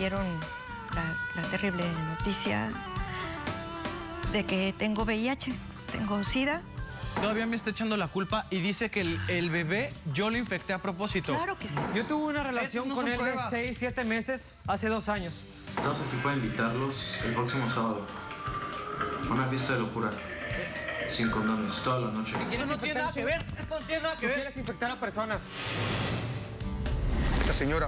dieron la terrible noticia de que tengo VIH, tengo SIDA. Todavía me está echando la culpa y dice que el bebé yo lo infecté a propósito. Claro que sí. Yo tuve una relación con él de 6, 7 meses, hace 2 años. Estamos aquí para invitarlos el próximo sábado. Una fiesta de locura. Sin condones, toda la noche. Eso no tiene nada que ver, esto no tiene nada que ver. Quieres infectar a personas. Esta señora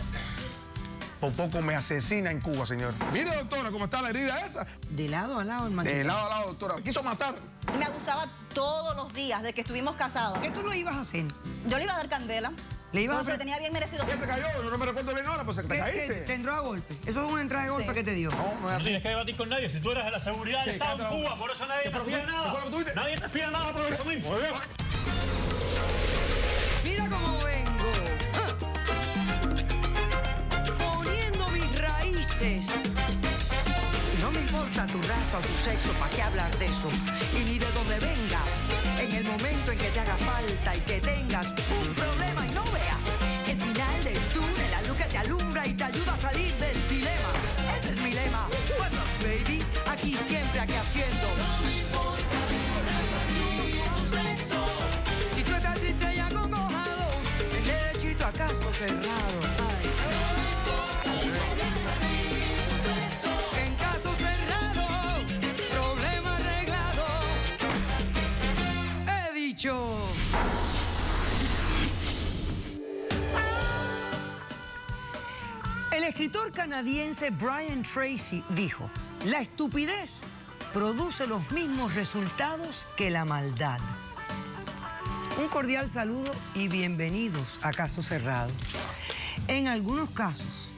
por poco me asesina en Cuba, señor. Mire, doctora, cómo está la herida esa. De lado a lado, el machete. De lado a lado, doctora. Me quiso matar. Me abusaba todos los días de que estuvimos casados. ¿Qué tú lo ibas a hacer? Yo le iba a dar candela. Le ibas a pero hacer... tenía bien merecido. ¿Qué se cayó? Yo no me recuerdo bien ahora, pues te caíste. Te entró a golpe. Eso es una entrada de golpe Sí. que te dio. No es No así. tienes que debatir con nadie. Si tú eres de la seguridad del Estado en Cuba, por eso nadie te fía nada. fue lo que tú dices? Nadie te fía nada por eso mismo. Mira cómo vengo. Poniendo mis raíces. No me importa tu raza o tu sexo, ¿para qué hablar de eso? Y ni de dónde vengas. En el momento en que te haga falta y que tengas un problema y no veas el final del túnel, la luz que te alumbra y te ayuda a salir del dilema. Ese es mi lema. What's up, baby? Aquí siempre, aquí haciendo. No me importa tu sexo. Si tú estás triste y acongojado, el derechito a caso cerrado. Ay. En caso cerrado, problema arreglado. He dicho. El escritor canadiense Brian Tracy dijo: la estupidez produce los mismos resultados que la maldad. Un cordial saludo y bienvenidos a Caso Cerrado. En algunos casos,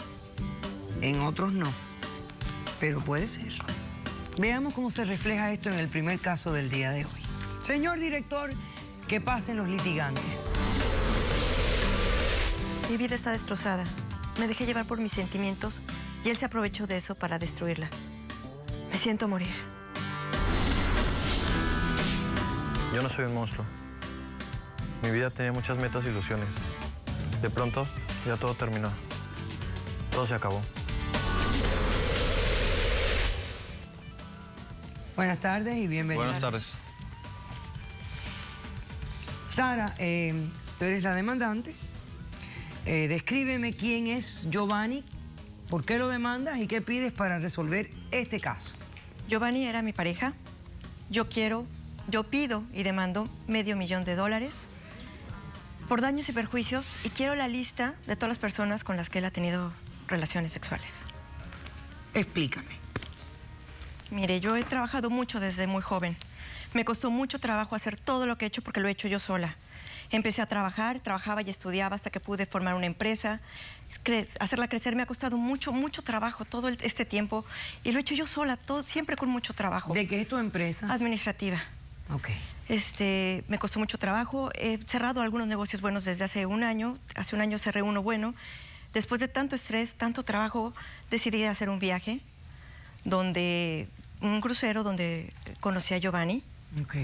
en otros no, pero puede ser. Veamos cómo se refleja esto en el primer caso del día de hoy. Señor director, que pasen los litigantes. Mi vida está destrozada. Me dejé llevar por mis sentimientos y él se aprovechó de eso para destruirla. Me siento morir. Yo no soy un monstruo. Mi vida tenía muchas metas e ilusiones. De pronto, ya todo terminó. Todo se acabó. Buenas tardes y bienvenidos. Buenas tardes. Sara, tú eres la demandante. Descríbeme quién es Giovanni, por qué lo demandas y qué pides para resolver este caso. Giovanni era mi pareja. Yo pido y demando $500,000 por daños y perjuicios y quiero la lista de todas las personas con las que él ha tenido relaciones sexuales. Explícame. Mire, yo he trabajado mucho desde muy joven. Me costó mucho trabajo hacer todo lo que he hecho porque lo he hecho yo sola. Empecé a trabajar, trabajaba y estudiaba hasta que pude formar una empresa. Hacerla crecer me ha costado mucho, mucho trabajo todo este tiempo y lo he hecho yo sola, todo siempre con mucho trabajo. ¿De qué es tu empresa? Administrativa. Ok. Me costó mucho trabajo. He cerrado algunos negocios buenos desde hace un año. Hace un año cerré uno bueno. Después de tanto estrés, tanto trabajo, decidí hacer un viaje, un crucero donde conocí a Giovanni. Ok.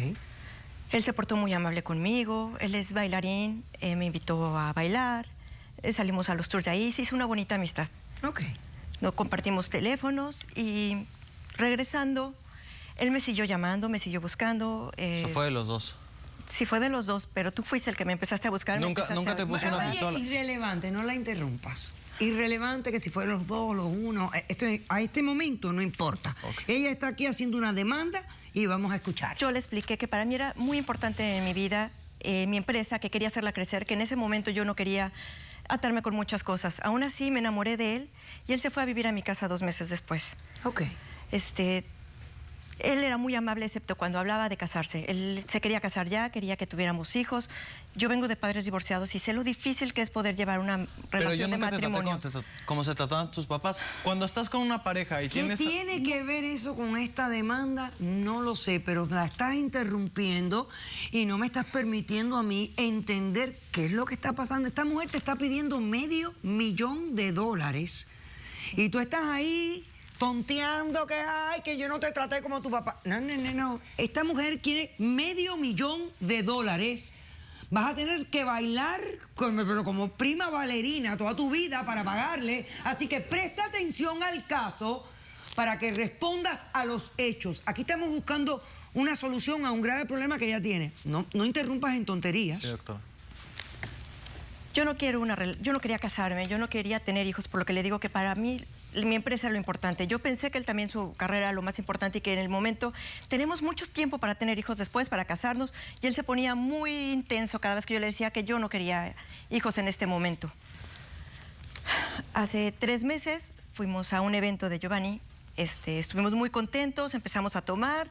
Él se portó muy amable conmigo, él es bailarín, me invitó a bailar, salimos a los tours de ahí, se hizo una bonita amistad. Ok. Nos compartimos teléfonos y regresando, él me siguió llamando, me siguió buscando. Eso fue de los dos. Sí, fue de los dos, pero tú fuiste el que me empezaste a buscar. Nunca te puse una pistola. Irrelevante, no la interrumpas. Irrelevante que si fueron los dos o los uno. A este momento no importa. Okay. Ella está aquí haciendo una demanda y vamos a escuchar. Yo le expliqué que para mí era muy importante en mi vida, mi empresa, que quería hacerla crecer, que en ese momento yo no quería atarme con muchas cosas. Aún así me enamoré de él y él se fue a vivir a mi casa 2 meses después. Ok. Él era muy amable, excepto cuando hablaba de casarse. Él se quería casar ya, quería que tuviéramos hijos. Yo vengo de padres divorciados y sé lo difícil que es poder llevar una relación de matrimonio. Te traté como se trataban tus papás. Cuando estás con una pareja y tienes... ¿Qué tiene que ver eso con esta demanda? No lo sé, pero la estás interrumpiendo y no me estás permitiendo a mí entender qué es lo que está pasando. Esta mujer te está pidiendo $500,000 y tú estás ahí tonteando que ay, que yo no te traté como tu papá. No. Esta mujer quiere $500,000 Vas a tener que bailar, pero como prima bailarina toda tu vida para pagarle. Así que presta atención al caso para que respondas a los hechos. Aquí estamos buscando una solución a un grave problema que ella tiene. No interrumpas en tonterías. Sí, doctora. Yo no quería casarme, yo no quería tener hijos, por lo que le digo que para mí mi empresa es lo importante. Yo pensé que él también su carrera era lo más importante y que en el momento tenemos mucho tiempo para tener hijos después, para casarnos, y él se ponía muy intenso cada vez que yo le decía que yo no quería hijos en este momento. Hace 3 meses fuimos a un evento de Giovanni, estuvimos muy contentos, empezamos a tomar,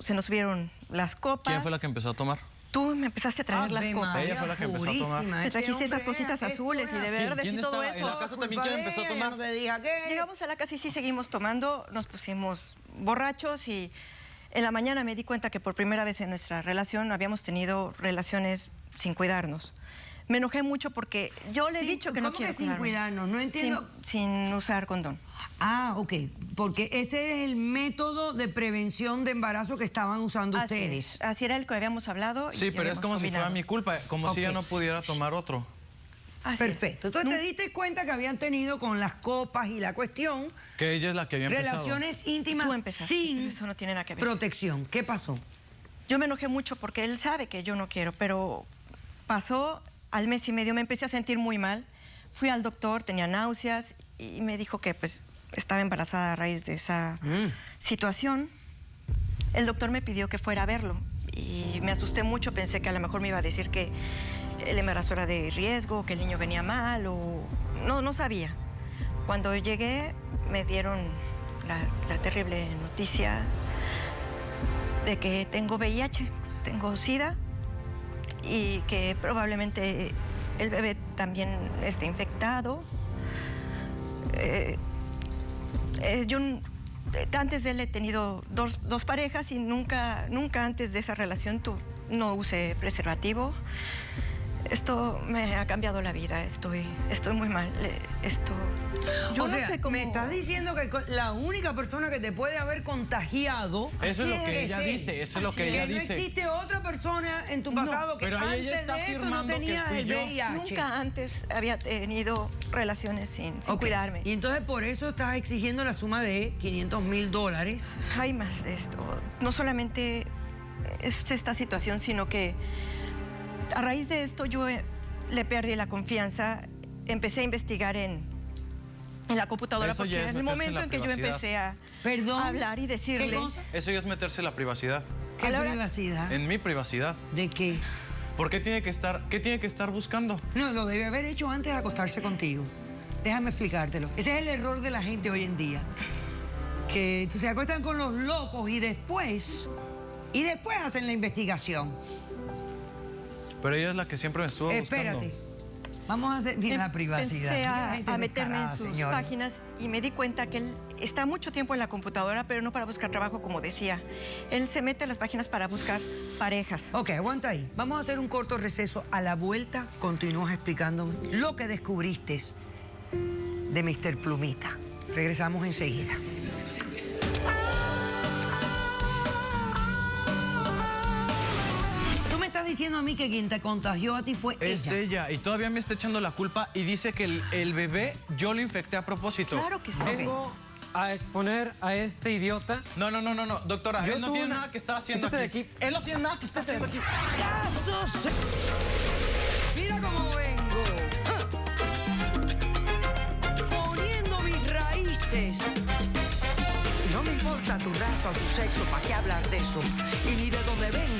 se nos subieron las copas. ¿Quién fue la que empezó a tomar? Tú me empezaste a traer las copas. Ella fue la que empezó a tomar. Me trajiste esas cositas azules y de verdes y todo eso. ¿En la casa también quién empezó a tomar? Llegamos a la casa y sí seguimos tomando, nos pusimos borrachos y en la mañana me di cuenta que por primera vez en nuestra relación habíamos tenido relaciones sin cuidarnos. Me enojé mucho porque yo le he dicho que no quiero sin cuidarnos? No entiendo. Sin usar condón. Ah, ok. Porque ese es el método de prevención de embarazo que estaban usando ustedes. Así era el que habíamos hablado. Sí, pero es como si fuera mi culpa, como si ella no pudiera tomar otro. Perfecto. Entonces te diste cuenta que habían tenido con las copas y la cuestión... Que ella es la que había empezado. Relaciones íntimas sin eso no tiene nada que ver. Protección. ¿Qué pasó? Yo me enojé mucho porque él sabe que yo no quiero, pero pasó al mes y medio, me empecé a sentir muy mal. Fui al doctor, tenía náuseas y me dijo que pues estaba embarazada a raíz de esa situación. El doctor me pidió que fuera a verlo y me asusté mucho, pensé que a lo mejor me iba a decir que el embarazo era de riesgo, que el niño venía mal o... No sabía. Cuando llegué me dieron la terrible noticia de que tengo VIH, tengo SIDA y que probablemente el bebé también esté infectado. Yo antes de él he tenido dos parejas y nunca antes de esa relación no usé preservativo. Esto me ha cambiado la vida, estoy muy mal. Yo no sé cómo... me estás diciendo que la única persona que te puede haber contagiado... Eso es lo que ella dice, eso es lo que ella dice. Que no existe otra persona en tu pasado que antes de esto no tenía el VIH. Nunca antes había tenido relaciones sin cuidarme. Y entonces por eso estás exigiendo la suma de $500,000. Hay más de esto. No solamente es esta situación, sino que a raíz de esto yo le perdí la confianza, empecé a investigar en la computadora porque en el momento en que yo empecé a hablar y decirle... Eso ya es meterse en la privacidad. ¿Qué privacidad? En mi privacidad. ¿De qué? ¿Por qué tiene que estar buscando? No, lo debe haber hecho antes de acostarse contigo. Déjame explicártelo. Ese es el error de la gente hoy en día. Que se acuestan con los locos y después hacen la investigación. Pero ella es la que siempre me estuvo buscando. Espérate. Vamos a hacer la privacidad. Empecé a meterme en sus páginas y me di cuenta que él está mucho tiempo en la computadora, pero no para buscar trabajo, como decía. Él se mete en las páginas para buscar parejas. Ok, aguanta ahí. Vamos a hacer un corto receso. A la vuelta continúas explicándome lo que descubriste de Mr. Plumita. Regresamos enseguida. Estás diciendo a mí que quien te contagió a ti fue ella. Es ella, y todavía me está echando la culpa y dice que el bebé yo lo infecté a propósito. Claro que sí. Vengo a exponer a este idiota. No, doctora, él no tiene nada que estar haciendo aquí. Él no tiene nada que estar haciendo aquí. Mira cómo vengo. Poniendo mis raíces. No me importa tu raza o tu sexo, ¿para qué hablar de eso? Y ni de dónde vengo.